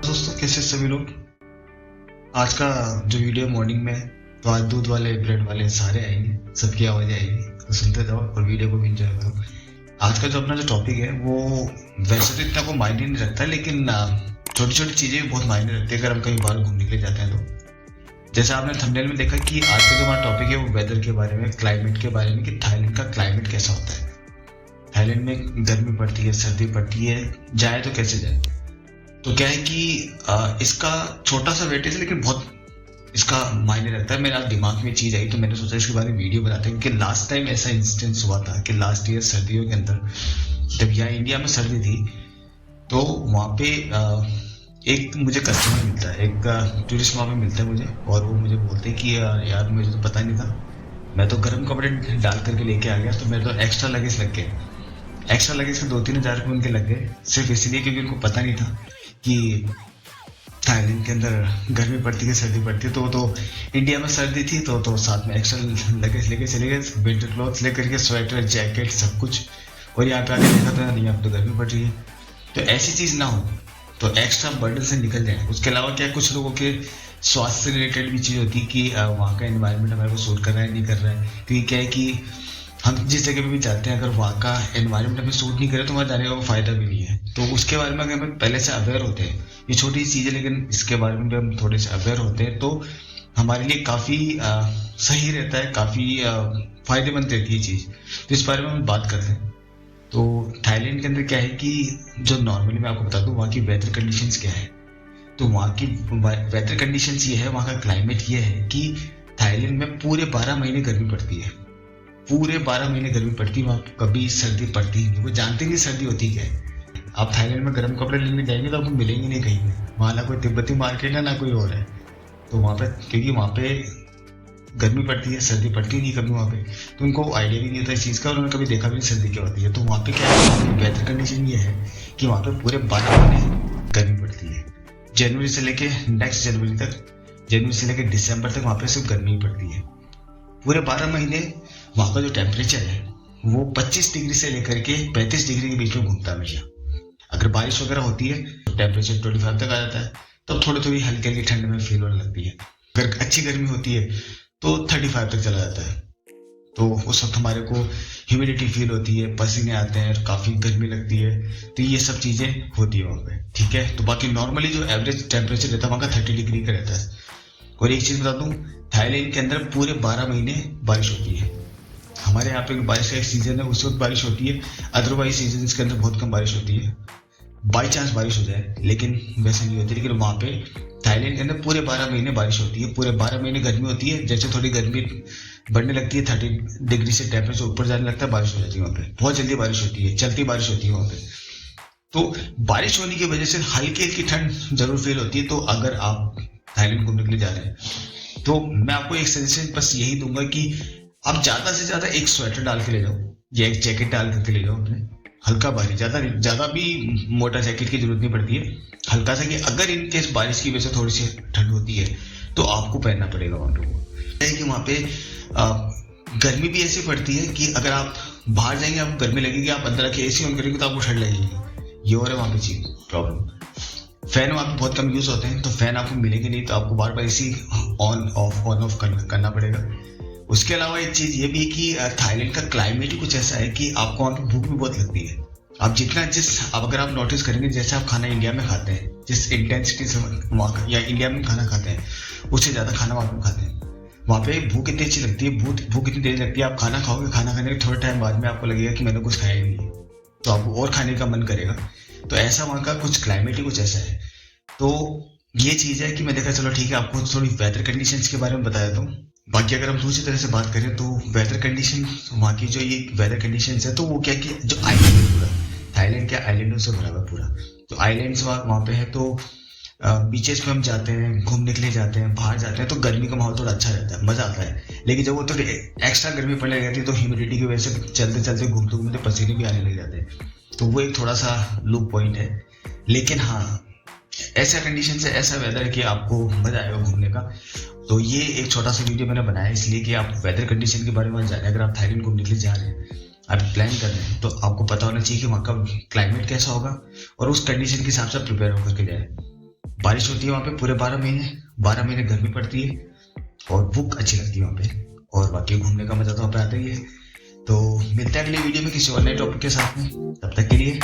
दोस्तों कैसे सभी लोग। आज का जो वीडियो मॉर्निंग में तो आज दूध वाले ब्रेड वाले सारे आएंगे, सबकी आवाज़ आएगी तो सुनते जाओ और वीडियो को भी इंजॉय करो। आज का जो अपना जो टॉपिक है वो वैसे तो इतना को मायने नहीं रखता, लेकिन छोटी छोटी चीज़ें भी बहुत मायने रखती है अगर हम कहीं बाहर घूमने के लिए जाते हैं तो। जैसे आपने थंबनेल में देखा कि आज का जो हमारा टॉपिक है वो वेदर के बारे में, क्लाइमेट के बारे में, कि थाईलैंड का क्लाइमेट कैसा होता है। थाईलैंड में गर्मी पड़ती है, सर्दी पड़ती है, जाए तो कैसे जाए। तो क्या है कि इसका छोटा सा वेटेज है लेकिन बहुत इसका मायने रखता है। मेरा दिमाग में चीज आई तो मैंने सोचा इसके बारे में वीडियो बनाते हैं, क्योंकि लास्ट टाइम ऐसा इंसिडेंस हुआ था कि लास्ट ईयर सर्दियों के अंदर जब यहाँ इंडिया में सर्दी थी तो वहाँ पे एक मुझे कस्टमर मिलता है, एक टूरिस्ट वहाँ पे मिलता है मुझे, और वो मुझे बोलते हैं कि यार मुझे तो पता नहीं था, मैं तो गर्म कपड़े डाल करके लेके आ गया, तो मेरे तो एक्स्ट्रा लगेज लग गए। एक्स्ट्रा लगेज के 2-3 हज़ार रुपये उनके लग गए, सिर्फ इसलिए क्योंकि उनको पता नहीं था कि थाईलैंड के अंदर गर्मी पड़ती है, सर्दी पड़ती है। तो इंडिया में सर्दी थी तो साथ में एक्स्ट्रा लगेज लेके चले गए, विंटर क्लॉथ्स लेकर के, स्वेटर, जैकेट, सब कुछ। और यहाँ पे आके देखा था नहीं अब तो गर्मी पड़ रही है। तो ऐसी चीज़ ना हो तो एक्स्ट्रा बर्डन से निकल जाए। उसके अलावा क्या कुछ लोगों के स्वास्थ्य से रिलेटेड भी चीज़ होती है कि वहाँ का एनवायरनमेंट हमारे को सूट कर रहा है नहीं कर रहा है, क्योंकि क्या है कि हम जिस जगह पे भी जाते हैं अगर वहाँ का एनवायरनमेंट हमें सूट नहीं करे तो वहाँ जाने का कोई फायदा भी नहीं है। तो उसके बारे में अगर हम पहले से अवेयर होते हैं, ये छोटी सी चीज़ है लेकिन इसके बारे में भी हम थोड़े से अवेयर होते हैं तो हमारे लिए काफ़ी सही रहता है, काफ़ी फायदेमंद रहती है चीज़। तो इस बारे में हम बात करते हैं। तो थाईलैंड के अंदर क्या है कि जो नॉर्मली मैं आपको बता दूँ वहाँ की वेदर कंडीशंस क्या है। तो वहाँ की वेदर कंडीशंस ये है, वहाँ का क्लाइमेट ये है कि थाईलैंड में पूरे 12 महीने गर्मी पड़ती है, पूरे 12 महीने गर्मी पड़ती है। वहाँ कभी सर्दी पड़ती ही नहीं, वो जानते नहीं सर्दी होती क्या है। आप थाईलैंड में गर्म कपड़े लेने जाएंगे तो आपको मिलेंगे नहीं कहीं पे, वहाँ ना कोई तिब्बती मार्केट है ना कोई और है। तो वहाँ पे क्योंकि वहाँ पे गर्मी पड़ती है, सर्दी पड़ती नहीं कभी वहाँ पे, तो उनको आइडिया भी नहीं होता इस चीज़ का और उन्होंने कभी देखा भी नहीं सर्दी क्या होती है। तो वहाँ पे क्या है, वेदर कंडीशन ये है कि वहाँ पे पूरे 12 महीने गर्मी पड़ती है। जनवरी से लेके नेक्स्ट जनवरी तक, जनवरी से लेके दिसंबर तक वहाँ पे सिर्फ गर्मी ही पड़ती है। पूरे 12 महीने वहाँ का जो टेम्परेचर है वो 25 डिग्री से लेकर के 35 डिग्री के बीच में घूमता है हमेशा। अगर बारिश वगैरह होती है तो टेम्परेचर 25 तक आ जाता है, तब थोड़ी थोड़ी हल्की हल्की ठंड में फील होने लगती है। अगर अच्छी गर्मी होती है तो 35 तक चला जाता है। तो उस वक्त हमारे को ह्यूमिडिटी फील होती है, पसीने आते हैं, काफ़ी गर्मी लगती है। तो ये सब चीज़ें होती है वहाँ पे, ठीक है। तो बाकी नॉर्मली जो एवरेज टेम्परेचर रहता है वहाँ का 30 डिग्री का रहता है। और एक चीज़ बता दूँ, थाईलैंड के अंदर पूरे 12 महीने बारिश होती है। हमारे यहाँ पे बारिश का एक सीजन है, उस वक्त बारिश होती है, अदरवाइज सीजन के अंदर बहुत कम बारिश होती है। बाई चांस बारिश हो जाए लेकिन वैसे नहीं होती। लेकिन वहाँ पे थाईलैंड के अंदर पूरे 12 महीने बारिश होती है, पूरे 12 महीने गर्मी होती है। जैसे थोड़ी गर्मी बढ़ने लगती है, 30 डिग्री से टेम्परेचर ऊपर जाने लगता है, बारिश हो जाती है वहाँ पे, बहुत जल्दी बारिश होती है, चलती बारिश होती है वहाँ पे। तो बारिश होने की वजह से हल्की हल्की ठंड जरूर फील होती है। तो अगर आप थाईलैंड घूमने के लिए जा रहे हैं तो मैं आपको एक सजेशन बस यही दूंगा कि आप ज्यादा से ज्यादा एक स्वेटर डाल के ले जाओ या एक जैकेट डाल करके ले जाओ अपने, हल्का भारी, ज्यादा भी मोटा जैकेट की जरूरत नहीं पड़ती है, हल्का सा, कि अगर इन केस बारिश की वजह से थोड़ी सी ठंड होती है तो आपको पहनना पड़ेगा वहाँ पे। कि वहाँ पे गर्मी भी ऐसी पड़ती है कि अगर आप बाहर जाएंगे आपको गर्मी लगेगी, आप अंदर आके एसी ऑन करेंगे तो आपको ठंड लगेगी। ये और है वहाँ पे चीज प्रॉब्लम। फैन वहाँ पे बहुत कम यूज होते हैं तो फैन आपको मिलेंगे नहीं, तो आपको बार बार एसी ऑन ऑफ करना पड़ेगा। उसके अलावा एक चीज ये भी कि थाईलैंड का क्लाइमेट ही कुछ ऐसा है कि आपको वहाँ पे भूख भी बहुत लगती है। आप जितना अगर आप नोटिस करेंगे जैसे आप खाना इंडिया में खाते हैं, जिस इंटेंसिटी से वहाँ या इंडिया में खाना खाते हैं उससे ज्यादा खाना वहाँ पे खाते हैं। वहाँ पे भूख इतनी अच्छी लगती है, भूख इतनी देर लगती है, आप खाना खाओगे, खाना खाने के थोड़े टाइम बाद में आपको लगेगा कि मैंने कुछ खाया ही नहीं है, तो आपको और खाने का मन करेगा। तो ऐसा वहाँ का कुछ क्लाइमेट ही कुछ ऐसा है। तो ये चीज है कि मैं देखा चलो ठीक है आपको थोड़ी वेदर कंडीशंस के बारे में बताया था। बाकी अगर हम दूसरी तरह से बात करें तो वेदर कंडीशन, वहाँ की जो ये वेदर कंडीशंस है तो वो क्या कि जो आइलैंड है पूरा, थाईलैंड के आइलैंडों से भरा हुआ पूरा। तो आइलैंड्स वहाँ पे है, तो बीचेस पे हम जाते हैं, घूमने के लिए जाते हैं, बाहर जाते हैं तो गर्मी का माहौल थोड़ा अच्छा रहता है, मजा आता है। लेकिन जब वो थोड़ी एक्स्ट्रा गर्मी पड़ने लग जाती है तो ह्यूमिडिटी की वजह से चलते चलते घूमते घूमते पसीने भी आने लग जाते हैं, तो वो एक थोड़ा सा लूप पॉइंट है। लेकिन हाँ, ऐसा कंडीशन से ऐसा वेदर है कि आपको मजा आएगा घूमने का। तो ये एक छोटा सा वीडियो मैंने बनाया इसलिए कि आप वेदर कंडीशन के बारे में जाने। अगर आप थाईलैंड घूमने के लिए जा रहे हैं, आप प्लान कर रहे हैं, तो आपको पता होना चाहिए कि वहाँ का क्लाइमेट कैसा होगा और उस कंडीशन के हिसाब से प्रिपेयर होकर के जाए। बारिश होती है वहाँ पे पूरे 12 महीने गर्मी पड़ती है और बुक अच्छी लगती है वहाँ पे। और बाकी घूमने का मजा तो वहाँ पे आता ही है। तो मिलते हैं अगली वीडियो में किसी और नए टॉपिक के साथ में, तब तक के लिए